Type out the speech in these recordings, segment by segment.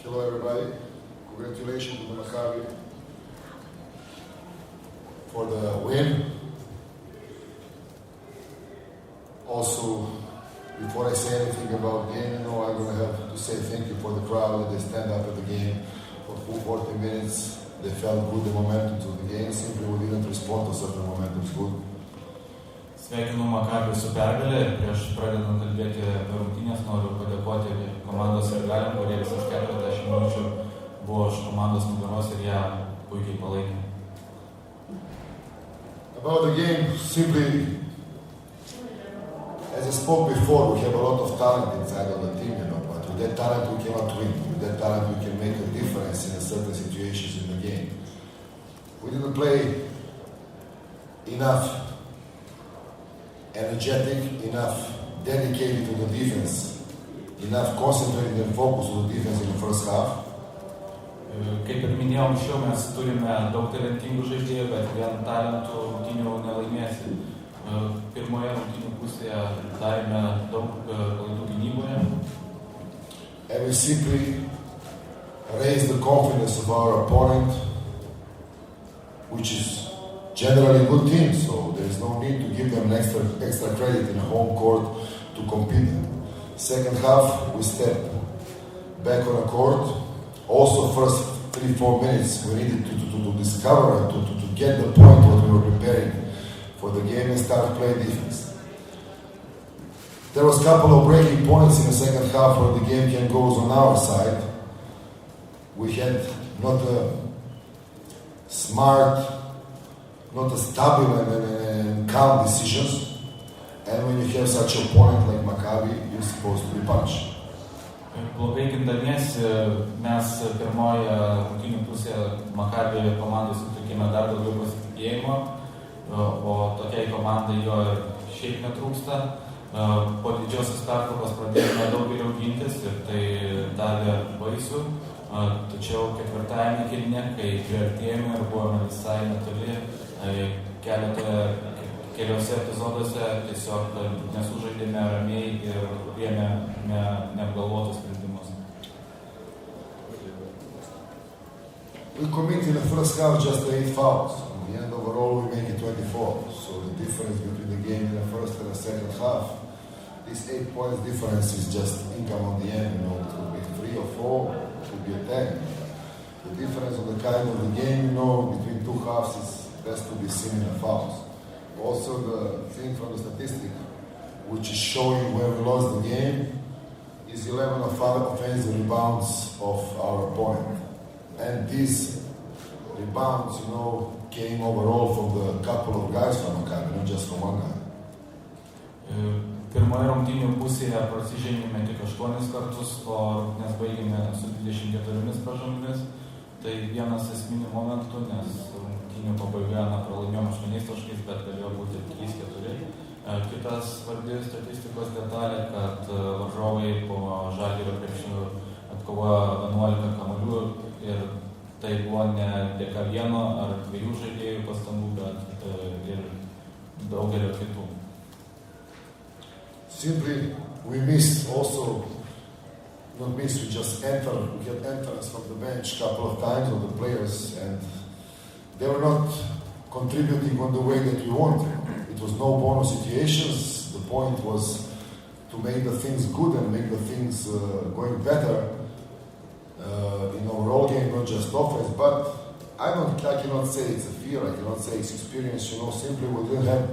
Hello everybody, congratulations to the Maccabi for the win. Also, before I say anything about the game, I'm going to have to say thank you for the crowd that they stand up at the game for full 40 minutes. They felt good, the momentum to the game. Simply we didn't respond to certain momentum good. Sveikinu Maccabi su pergalė ir prieš pradedant kalbėti apie rungtynes noriu padėkoti komandos sirgaliam, kurie visas 40 minučių buvo iš komandos nugaros ir ją puikiai palaikė. About the game, simply, as I spoke before, we have a lot of talent inside of the team, but with that talent we cannot win. With that talent we can make a difference in certain situations in the game. We didn't play enough energetic, enough dedicated to the defense, enough concentrated and focused on the defense in the first half. Kaip ir minėjau anksčiau, mes turime daug talentingų žaidėjų, bet vien talentų rungtynių nelaimėsi. Pirmoje rungtynių pusėje darėme daug klaidų gynyboje. And we simply raised the confidence of our opponent, which is generally a good team, so there is no need to give them extra credit in a home court to compete. Second half, we stepped back on the court. Also, first 3-4 minutes, we needed to discover, to get the point what we were preparing for the game and start playing defense. There was a couple of breaking points in the second half where the game can go on our side. We had not a smart, not a stable and calm decisions. And when you have such an opponent like Maccabi, you're supposed to be punished. Blogai gindamiesi, mes pirmoje rungtynių pusėje Maccabi komandai sutikėme dar daugiau pasitikėjimo, o tokiai komandai jo ir šiaip netrūksta. Po didžiosios pertraukos pradėjome daug geriau gintis ir tai davė vaisių. Tačiau ketvirtajame kėlinyje, kai priartėjome ir buvome visai netoli, keliose epizoduose tiesiog nesužaidėme ramiai ir priėmėme neapgalvotus sprendimus. We committed in the first half just 8 fouls. In the end, overall, we make it 24. So the difference between the game in the first and the second half, this 8 points difference is just income on the end. It will be 3 or 4, it will be a 10. The difference of the kind of the game, between two halves is best to be seen in the fouls. Also, the thing from the statistic, which is showing where we lost the game, is 11 offensive rebounds of our opponent. And these rebounds, came overall from the couple of guys from Maccabi, not just from one guy. Pirmoje rungtynių pusėje prasižengėme tik 8 kartus, o nes baigėme su 24 pražangomis. Tai vienas esminių momentų, nes rungtynių pabaigoje pralaimėjom 8 taškais, bet galėjo būti 3-4. Kitas svarbi statistikos detalė, kad varžovai po Žalgirio krepšinių atkovojo 11 kamuolių ir tai buvo ne dėka vieno ar 2 žaidėjų pastangų, bet ir daugelio kitų. Simply, we missed also, not missed, we just entered, we had entrance from the bench a couple of times of the players, and they were not contributing on the way that we wanted. It was no bonus situations. The point was to make the things good and make the things going better in overall game, not just offense. But I cannot say it's a fear, I cannot say it's experience. Simply we didn't have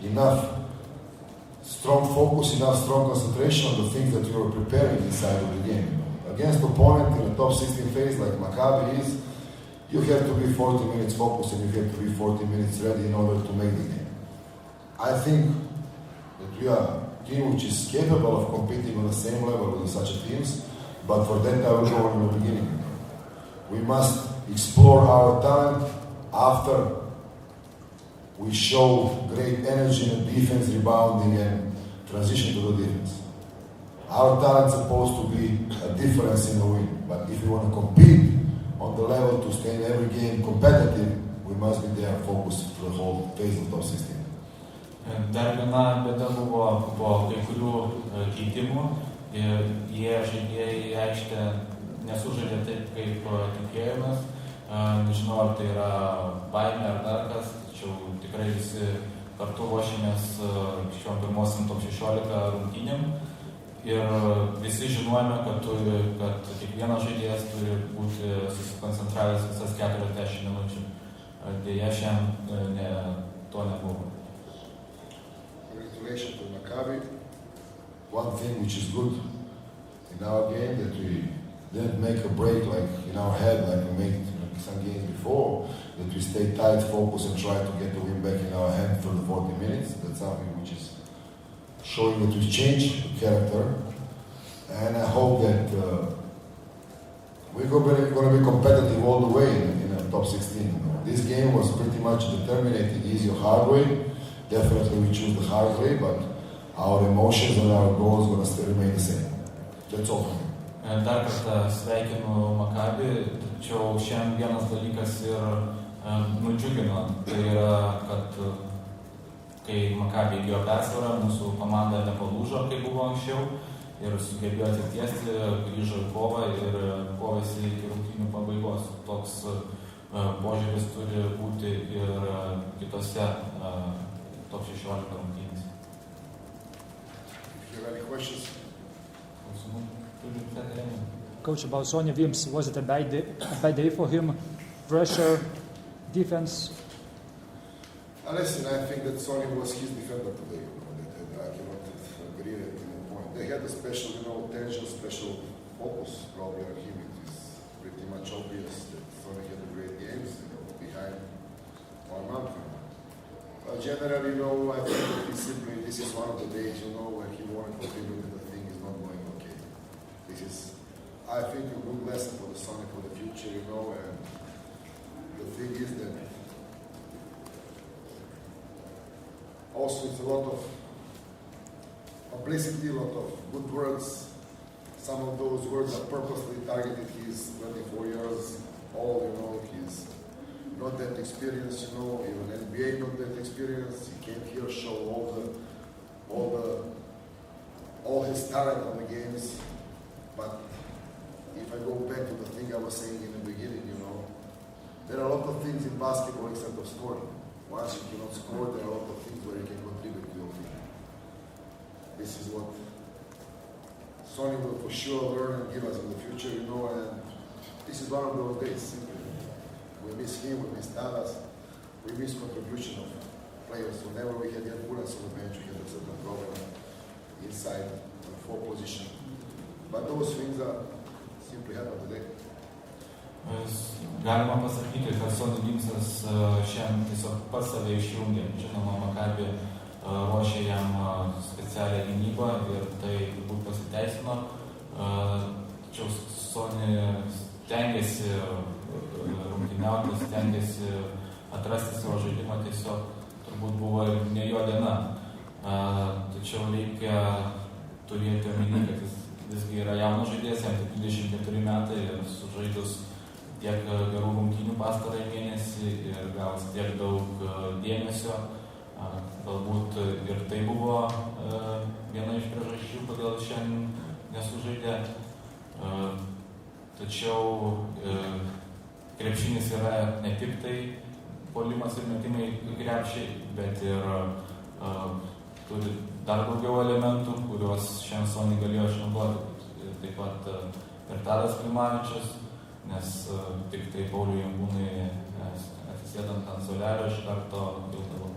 enough strong focus, enough strong concentration on the things that we were preparing inside of the game. Against opponent in the top 16 phase like Maccabi is, you have to be 40 minutes focused and you have to be 40 minutes ready in order to make the game. I think that we are a team which is capable of competing on the same level with such teams, but for that I will go in the beginning. We must explore our talent after we show great energy in defense, rebounding, and transition to the defense. Our talent is supposed to be a difference in the win, but if we want to compete on the level to stay in every game competitive, we must be there focused for the whole phase of top 16. Dar viena bėda buvo po kai kurių keitimų ir jie žaidėjai į aikštę nesužaidė kaip tikėjomės. Nežinau, ar tai yra baimė ar dar kas, tačiau tikrai visi kartu ruošėmės šiom pirmosiam top 16 rungtynėm ir visi žinojame, kad kiekvienas žaidėjas turi būti susikoncentravęs visas 40 minučių. Deja, šiandien to nebuvo. Congratulations to Maccabi. One thing which is good in our game that we didn't make a break like in our head like we made some games before, that we stay tight, focus and try to get the win back in our hand for the 40 minutes. That's something which is showing that we've changed the character. And I hope that we're going to be competitive all the way in the top 16. This game was pretty much determined, easy or hard way. Definitely we choose the hard way, but our emotions and our goals are going to still remain the same. That's all for me. Dar kartą sveikinu Maccabi, tačiau šiandien vienas dalykas ir nudžiugino. Tai yra, kad kai Maccabi įgijo persvarą, mūsų komanda nepalūžo, kaip buvo anksčiau, ir sugebėjo atsitiesti, grįžo į kovą ir kovėsi iki rungtynių pabaigos. Toks požiūris turi būti ir kitose top 16 rungtynėse. If you have any questions? Coach, about Sonny Williams, was it a bad day for him? Pressure, defense? Listen, I think that Sonny was his defender today. I cannot agree at any point. They had a special, tension, special focus probably on him. It is pretty much obvious that Sonny had a great games, behind 1 month. But generally, I think that this is one of the days, when he wanted to contribute to the thing is not going okay. This is, I think, a good lesson for the Sonny for the future, and the thing is that also it's a lot of publicity, a lot of good words. Some of those words are purposely targeted. He's 24 years old, he's not that experienced, even NBA not that experienced. He came here, show all his talent on the games. But if I go back to the thing I was saying in the beginning, there are a lot of things in basketball except of scoring. Once you cannot score, there are a lot of things where you can contribute to your team. This is what Sonny will for sure learn and give us in the future, and this is one of those days, simply. We miss him, we miss Dallas, we miss contribution of players. Whenever we had Jan Puras on the bench, we had a certain problem inside the 4 position. But those things are simply happen today. Galima pasakyti, kad Sonny Williamsas šiandien tiesiog pats save išjungė. Žinoma, Maccabi ruošė jam specialią gynybą ir tai turbūt pasiteisino. Tačiau Sonny stengiasi rungtyniauti, stengiasi atrasti savo žaidimą, tiesiog turbūt buvo ir ne jo diena. Tačiau reikia turėti omeny, kad jis visgi yra jaunas žaidėjas, jam tik 24 metai ir sužaidus tiek gerų rungtynių pastarąjį mėnesį ir gavus tiek daug dėmesio. Galbūt ir tai buvo viena iš priežasčių, kodėl šiandien nesužaidė. Tačiau krepšinis yra ne tik tai puolimas ir metimai krepšiai, bet ir turi dar daugiau elementų, kuriuos šiandien Sonny galėjo išnaudoti. Taip pat ir Tadas Klimavičius, nes tik tai Pauliui Jankūnui atsisėdant ant suolelio iš karto kildavo